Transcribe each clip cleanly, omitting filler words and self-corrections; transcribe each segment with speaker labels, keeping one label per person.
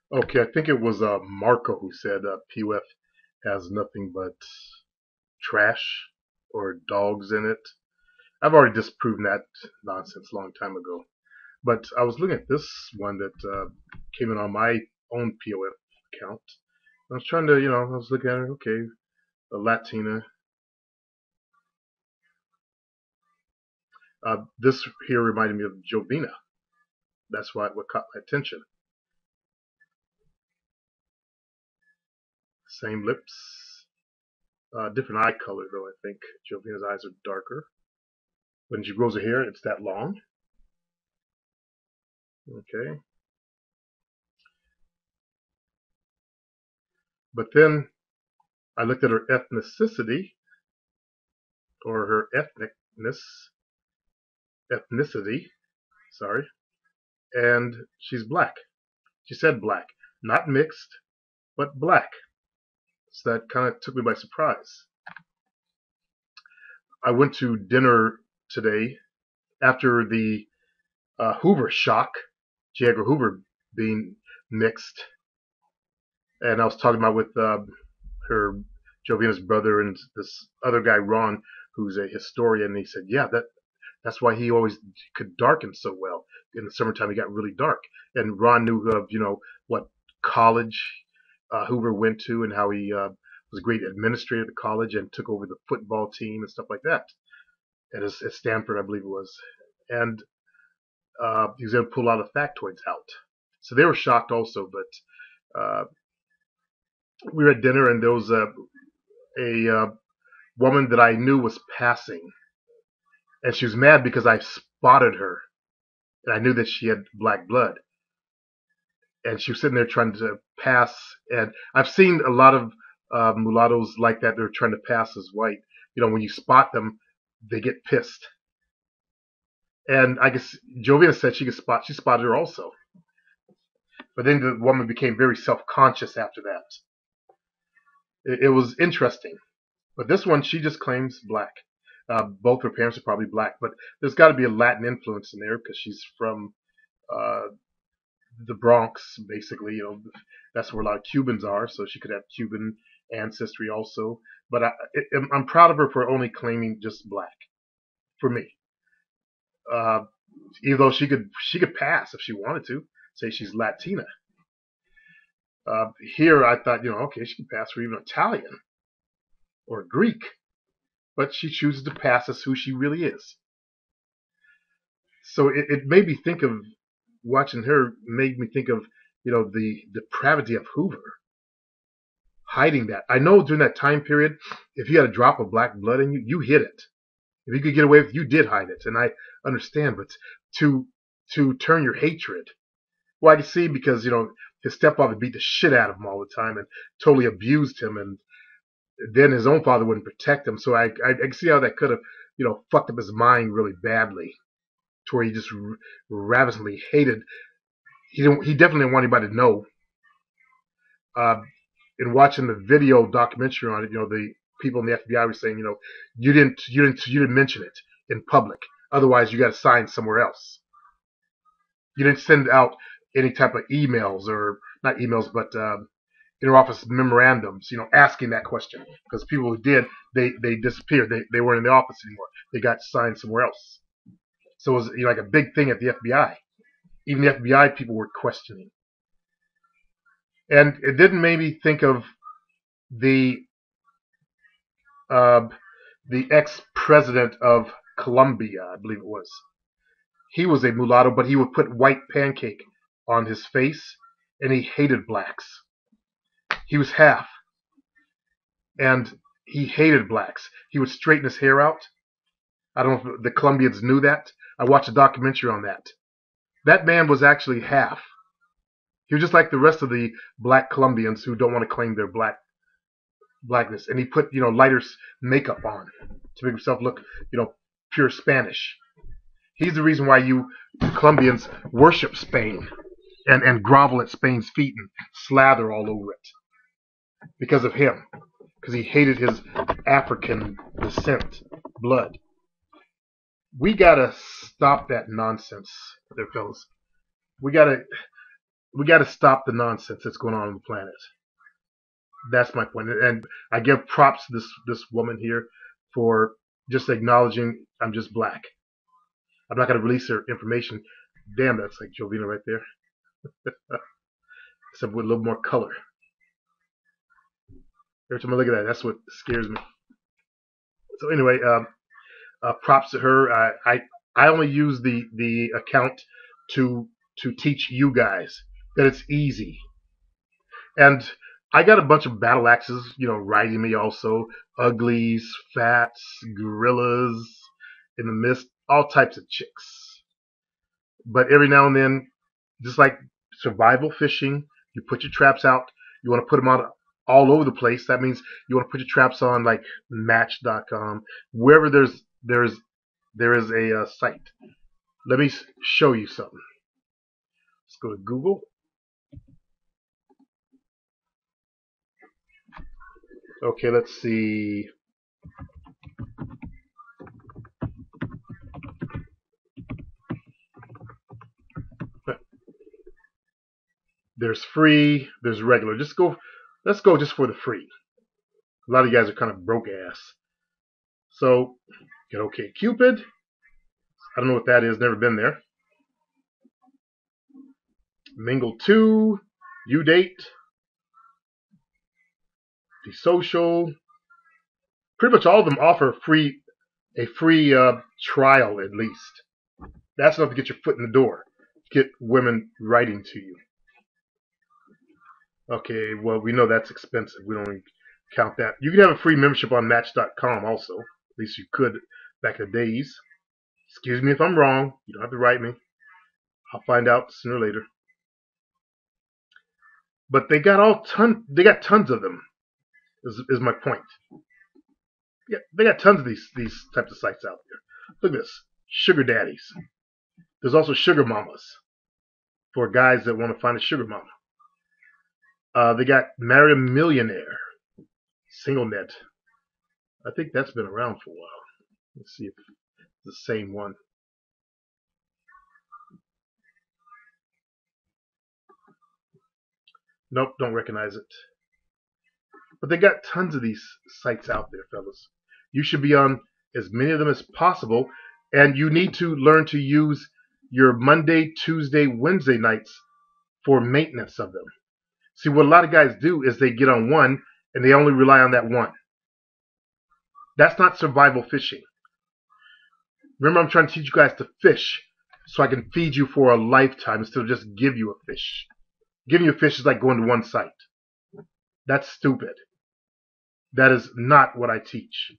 Speaker 1: Okay, I think it was Marco who said PUF has nothing but trash or dogs in it. I've already disproven that nonsense a long time ago. But I was looking at this one that came in on my own POF account. I was trying to, I was looking at it. Okay, a Latina. This here reminded me of Jovina. That's what caught my attention. Same lips, different eye color though. I think Jovina's eyes are darker. When she grows her hair, it's that long. Okay, but then I looked at her ethnicity or her ethnicity. Sorry, and she's black. She said black, not mixed, but black. So that kind of took me by surprise. I went to dinner today after the Hoover shock, J. Edgar Hoover being mixed, and I was talking about with her Jovina's brother and this other guy Ron, who's a historian. And he said, "Yeah, that's why he always could darken so well. In the summertime, he got really dark." And Ron knew of what college Hoover went to and how he was a great administrator at the college and took over the football team and stuff like that at Stanford, I believe it was. And he was able to pull a lot of factoids out. So they were shocked also. But we were at dinner and there was a woman that I knew was passing, and she was mad because I spotted her, and I knew that she had black blood. And she was sitting there trying to pass. And I've seen a lot of mulattoes like that. They're trying to pass as white. When you spot them, they get pissed. And I guess Jovina said she spotted her also. But then the woman became very self-conscious after that. It was interesting. But this one, she just claims black. Both her parents are probably black, but there's got to be a Latin influence in there because she's from uh, the Bronx, basically. That's where a lot of Cubans are, so she could have Cuban ancestry also. But I'm proud of her for only claiming just black. For me, uh, even though she could pass if she wanted to, say she's Latina. Here, I thought, okay, she could pass for even Italian or Greek, but she chooses to pass as who she really is. So it made me think of watching her. Made me think of the depravity of Hoover hiding that. I know during that time period, if you had a drop of black blood in you, you hid it. If you could get away with it, you did hide it, and I understand. But to turn your hatred, well, I can see because his stepfather beat the shit out of him all the time and totally abused him, and then his own father wouldn't protect him. So I can see how that could have fucked up his mind really badly, to where he just ravenously hated. He definitely didn't want anybody to know. Uh, in watching the video documentary on it, the people in the FBI were saying, you didn't mention it in public. Otherwise, you got to sign somewhere else. You didn't send out any type of emails, or not emails, but interoffice memorandums, asking that question. Because people who did, they disappeared. They weren't in the office anymore. They got signed somewhere else. So it was like a big thing at the FBI. Even the FBI people were questioning. And it didn't make me think of the uh, the ex-president of Colombia, I believe it was. He was a mulatto, but he would put white pancake on his face, and he hated blacks. He was half, and he hated blacks. He would straighten his hair out. I don't know if the Colombians knew that. I watched a documentary on that. That man was actually half. He was just like the rest of the black Colombians who don't want to claim their blackness. And he put, lighter makeup on to make himself look, pure Spanish. He's the reason why you Colombians worship Spain and grovel at Spain's feet and slather all over it. Because of him. Because he hated his African descent, blood. We gotta stop that nonsense, there, fellas. We gotta we got to stop the nonsense that's going on the planet. That's my point. And I give props to this woman here for just acknowledging I'm just black. I'm not going to release her information. Damn, that's like Jovina right there. Except with a little more color. Every time I look at that, that's what scares me. So anyway, props to her. I only use the account to teach you guys that it's easy. And I got a bunch of battle axes, riding me also. Uglies, fats, gorillas, in the mist, all types of chicks. But every now and then, just like survival fishing, you put your traps out. You want to put them out all over the place. That means you want to put your traps on like Match.com, wherever there is a site. Let me show you something. Let's go to Google. Okay, let's see. There's free, there's regular. Let's go just for the free. A lot of you guys are kind of broke ass. So, get OkCupid. I don't know what that is, never been there. Mingle2, Udate, The Social. Pretty much all of them offer a free trial at least. That's enough to get your foot in the door, get women writing to you. Okay, well, we know that's expensive. We don't even count that. You can have a free membership on Match.com also. At least you could back in the days. Excuse me if I'm wrong. You don't have to write me. I'll find out sooner or later. But they got tons of them. Is my point. Yeah, they got tons of these types of sites out there. Look at this. Sugar daddies. There's also sugar mamas for guys that want to find a sugar mama. They got Marry a Millionaire, SingleNet. I think that's been around for a while. Let's see if it's the same one. Nope, don't recognize it. But they got tons of these sites out there, fellas. You should be on as many of them as possible, and you need to learn to use your Monday, Tuesday, Wednesday nights for maintenance of them. See, what a lot of guys do is they get on one and they only rely on that one. That's not survival fishing. Remember, I'm trying to teach you guys to fish so I can feed you for a lifetime instead of just give you a fish. Giving you a fish is like going to one site. That's stupid. That is not what I teach.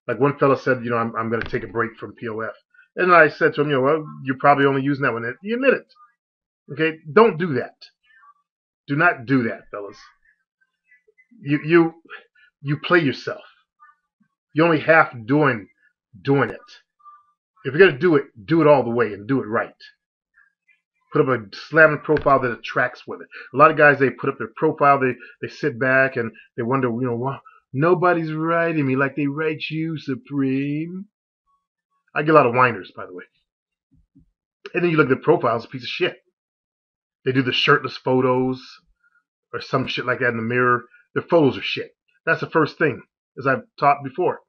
Speaker 1: Like one fella said, I'm going to take a break from POF. And I said to him, well, you're probably only using that one. You admit it. Okay? Don't do that. Do not do that, fellas. You play yourself. You only half doing it. If you're gonna do it all the way and do it right. Put up a slamming profile that attracts women. A lot of guys, they put up their profile, they sit back and they wonder, why nobody's writing me like they write you, Supreme. I get a lot of whiners, by the way. And then you look at the profiles, a piece of shit. They do the shirtless photos or some shit like that in the mirror. Their photos are shit. That's the first thing, as I've taught before.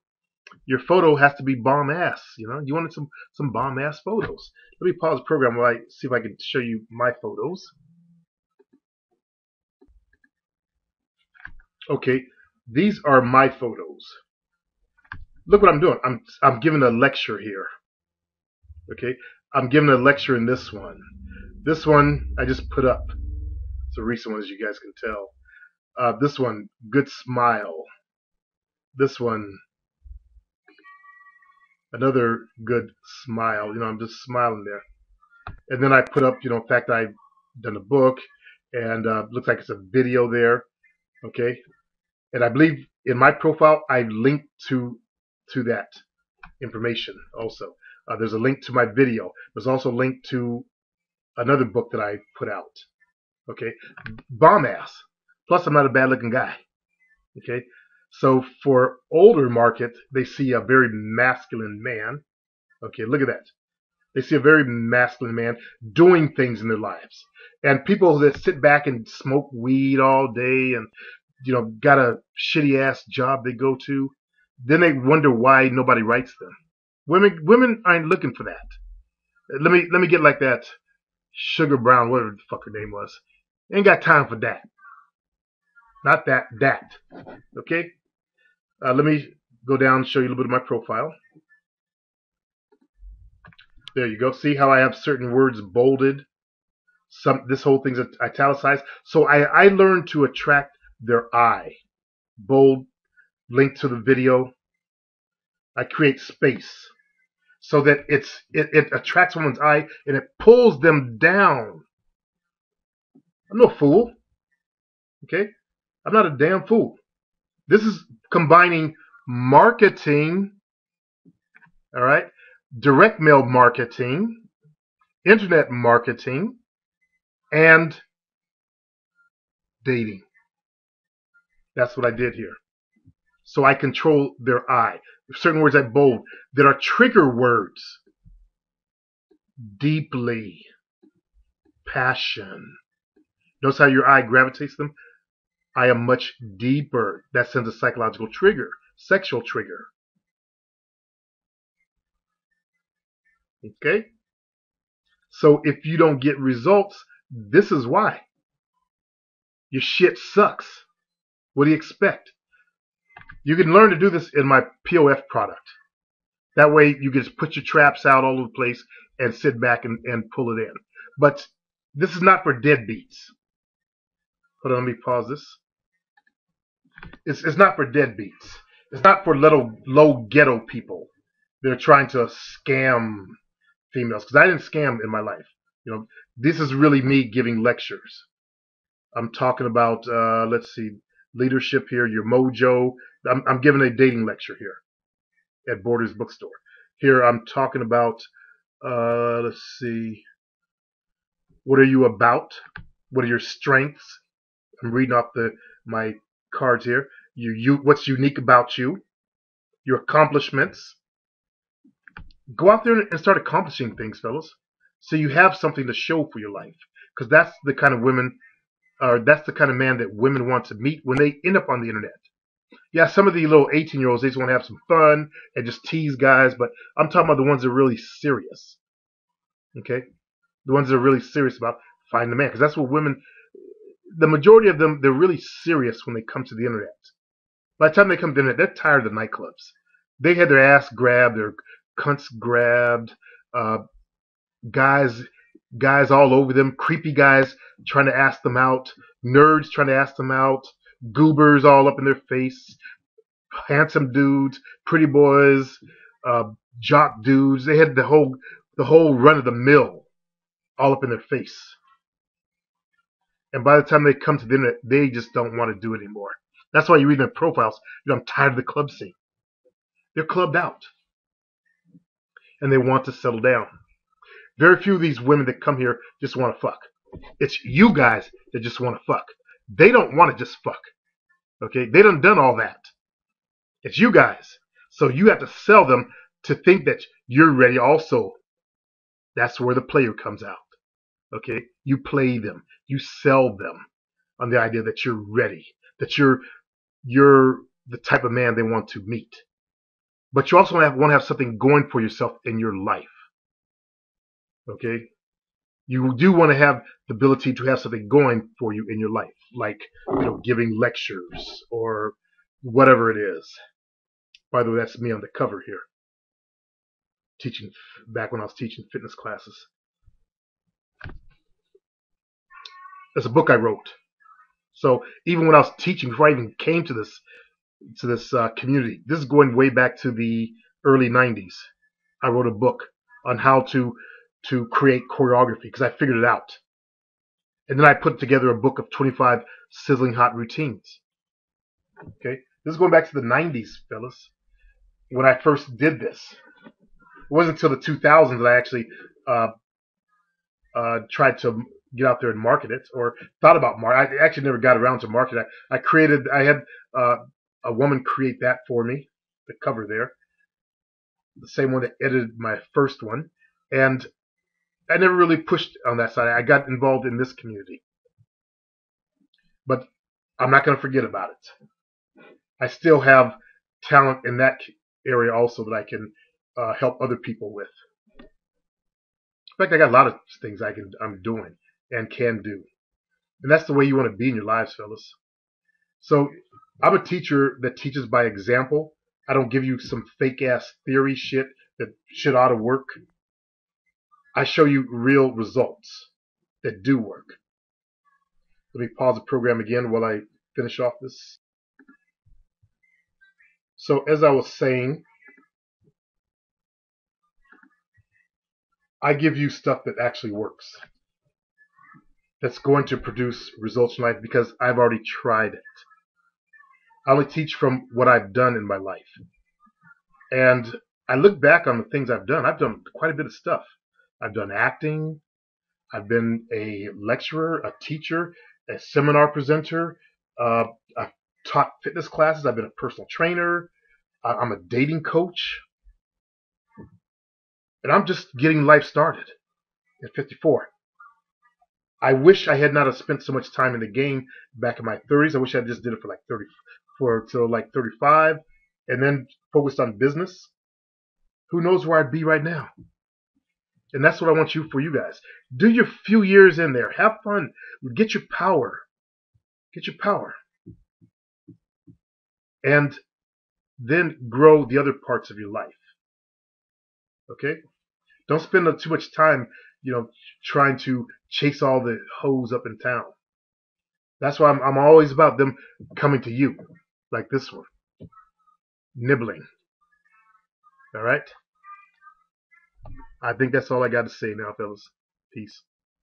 Speaker 1: Your photo has to be bomb ass. You wanted some bomb ass photos. Let me pause the program while I see if I can show you my photos. Okay, these are my photos. Look what I'm doing. I'm giving a lecture here. Okay, I'm giving a lecture in this one. This one I just put up. It's a recent one, as you guys can tell. This one, good smile. This one, another good smile. I'm just smiling there. And then I put up, in fact, I've done a book, and looks like it's a video there. Okay, and I believe in my profile I linked to that information also. There's a link to my video. There's also a link to another book that I put out. Okay, bomb ass. Plus, I'm not a bad looking guy. Okay, so for older market, they see a very masculine man. Okay, look at that. They see a very masculine man doing things in their lives. And people that sit back and smoke weed all day and got a shitty ass job they go to, then they wonder why nobody writes them. Women aren't looking for that. Let me get like that Sugar Brown, whatever the fuck her name was. Ain't got time for that. Not that. Okay? Let me go down and show you a little bit of my profile. There you go. See how I have certain words bolded? This whole thing's italicized. So I learned to attract their eye. Bold, link to the video. I create space so that it attracts someone's eye and it pulls them down. I'm no fool. Okay? I'm not a damn fool. This is combining marketing, all right, direct mail marketing, internet marketing, and dating. That's what I did here. So I control their eye. Certain words I bold that are trigger words. Deeply. Passion. Notice how your eye gravitates them? I am much deeper. That sends a psychological trigger, sexual trigger. Okay? So if you don't get results, this is why. Your shit sucks. What do you expect? You can learn to do this in my POF product. That way you can just put your traps out all over the place and sit back and pull it in. But this is not for deadbeats. Hold on, let me pause this. It's not for deadbeats. It's not for little low ghetto people that are trying to scam females. Because I didn't scam in my life. This is really me giving lectures. I'm talking about, let's see, leadership here, your mojo. I'm giving a dating lecture here at Borders Bookstore. Here I'm talking about, let's see, what are you about? What are your strengths? I'm reading off my cards here. What's unique about you? Your accomplishments. Go out there and start accomplishing things, fellas. So you have something to show for your life. Because that's the kind of women, or that's the kind of man that women want to meet when they end up on the internet. Yeah, some of the little 18-year-olds, they just want to have some fun and just tease guys, but I'm talking about the ones that are really serious. Okay? The ones that are really serious about finding the man. Because that's what women, the majority of them, they're really serious when they come to the internet. By the time they come to the internet, they're tired of the nightclubs. They had their ass grabbed, their cunts grabbed, guys all over them, creepy guys trying to ask them out, nerds trying to ask them out, goobers all up in their face, handsome dudes, pretty boys, jock dudes. They had the whole run of the mill all up in their face. And by the time they come to the internet, they just don't want to do it anymore. That's why you read their profiles. I'm tired of the club scene. They're clubbed out. And they want to settle down. Very few of these women that come here just want to fuck. It's you guys that just want to fuck. They don't want to just fuck. Okay? They done all that. It's you guys. So you have to sell them to think that you're ready also. That's where the player comes out. Okay? You play them. You sell them on the idea that you're ready. That you're the type of man they want to meet. But you also want to have something going for yourself in your life. Okay? You do want to have the ability to have something going for you in your life, like giving lectures or whatever it is. By the way, that's me on the cover here. Teaching back when I was teaching fitness classes. That's a book I wrote. So even when I was teaching, before I even came to this community, this is going way back to the early 90s. I wrote a book on how to create choreography because I figured it out. And then I put together a book of 25 sizzling hot routines. Okay? This is going back to the 90s, fellas, when I first did this. It wasn't until the 2000s that I actually tried to get out there and market it, or thought about market. I actually never got around to market it. I had a woman create that for me, the cover there. The same one that edited my first one. And I never really pushed on that side. I got involved in this community, but I'm not going to forget about it. I still have talent in that area also that I can help other people with. In fact, I got a lot of things I'm doing and can do, and that's the way you want to be in your lives, fellas. So I'm a teacher that teaches by example. I don't give you some fake ass theory shit that shit ought to work. I show you real results that do work. Let me pause the program again while I finish off this. So as I was saying, I give you stuff that actually works, that's going to produce results in life because I've already tried it. I only teach from what I've done in my life. And I look back on the things I've done. I've done quite a bit of stuff. I've done acting. I've been a lecturer, a teacher, a seminar presenter. I've taught fitness classes. I've been a personal trainer. I'm a dating coach. And I'm just getting life started at 54. I wish I had not have spent so much time in the game back in my 30s. I wish I just did it for like 30, till like 35, and then focused on business. Who knows where I'd be right now? And that's what I want for you guys. Do your few years in there. Have fun. Get your power. Get your power. And then grow the other parts of your life. Okay? Don't spend too much time, trying to chase all the hoes up in town. That's why I'm always about them coming to you, like this one. Nibbling. All right? I think that's all I got to say now, fellas. Peace.